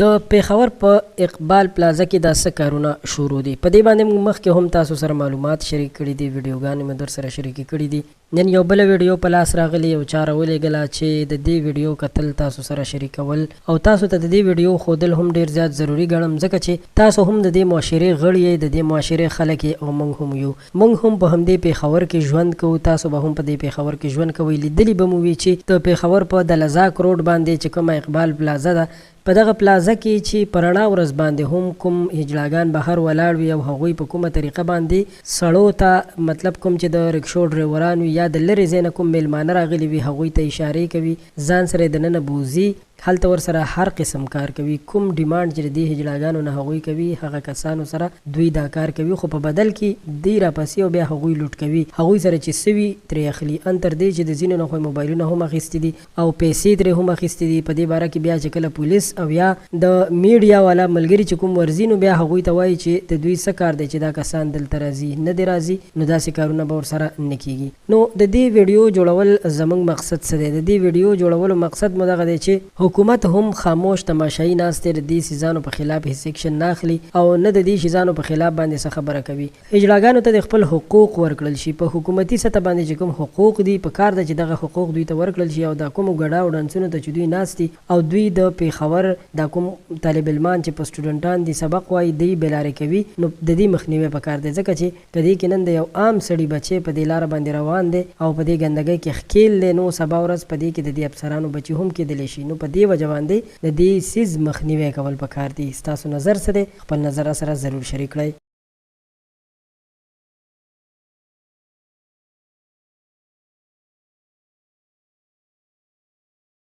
د پیښور په اقبال پلازا کې دا څه کارونه شروع دي. په دې باندې موږ مخکې هم تاسو سره معلومات شریک کړي دي، ویډیوګانې مې در سره شریکې کړي دي. نن یو بله ویډیو په لاس راغلی یو چا راولېږله چې د دې ویډیو کتل تاسو سره شریکول او تاسو ته د دې ویډیو ښودل هم ډېر زیات ضروري ګڼم، ځکه چې تاسو هم د دې معاشرې غړي یې، د دې معاشرې خلک یې او موږ هم یو. موږ هم په همدې پیښور کې ژوند کوو، تاسو به هم په دې پیښور کې ژوند کوئ. لیدلي به مو وي چې د پیښور په د لزاک روډ باندې چې کومه اقبال پلازا ده، په دغه پلازا کې چې په رڼا ورځ باندې هم کوم هجلاګان بهر ولاړ وي او هغوی په کومه طریقه باندې سړو ته، مطلب کوم چې د رکشو ډریوران وي یا د لرې ځای نه کوم میلمانه راغلي وي، هغوی ته اشارې کوي، ځان سره یې دننه بوځي، هلته ورسره هر قسم کار کوي. کوم ډیمانډ چې د دې هجلاګانو نه هغوی کوي، هغه کسانو سره دوی دا کار کوي، خو په بدل کې دوی راپسې او بیا هغوی لوټ کوي. هغوی سره چې څه وي ترې اخلي، ان تر دې چې د ځینو نه خو موبایلونه هم اخیستي دي او پیسې ترې هم اخیستي دي. په دې باره کې بیا چې کله پولیس او یا د میډیا والا ملګري چې کوم ورځي، نو بیا هغوی ته وایي چې د دوی څه کار دی چې دا کسان دلته راځي، نه دی راځي، نو داسې کارونه به ورسره نه کېږي. نو د دې ویډیو جوړول زموږ مقصد څه دی؟ د دې ویډیو جوړولو مقصد مو دغه دی چې حکومت هم خاموش تماشایي ناست دی، د دې سیزانو په خلاف هیڅ اکشن نه اخلي او نه د دې شیزانو په خلاف باندې څه خبره کوي. هجلاګانو ته د خپل حقوق ورکړل شي، په حکومتي سطح باندې چې کوم حقوق دي په کار ده چې دغه حقوق دوی ته ورکړل شي. او دا کومو ګډا او ډانسونو ته چې دوی ناست دي او دوی د پیښور دا کوم طالب علمان چې په سټوډنټان دي سبق وایي، دوی بېلارې کوي، نو د دې مخنیوی پکار دی، ځکه چې که دې کې نن د یو عام سړي بچی په دې لاره باندې روان دی او په دې ګندګۍ کې ښکیل دی، نو سبا ورځ په دې کې د دې افسرانو بچي هم کېدلی شي. نو په دې وجه باندې د دې سیز مخنیوی کول پکار دي. ستاسو نظر څه دی؟ خپل نظر سره ضرور شریک کړئ.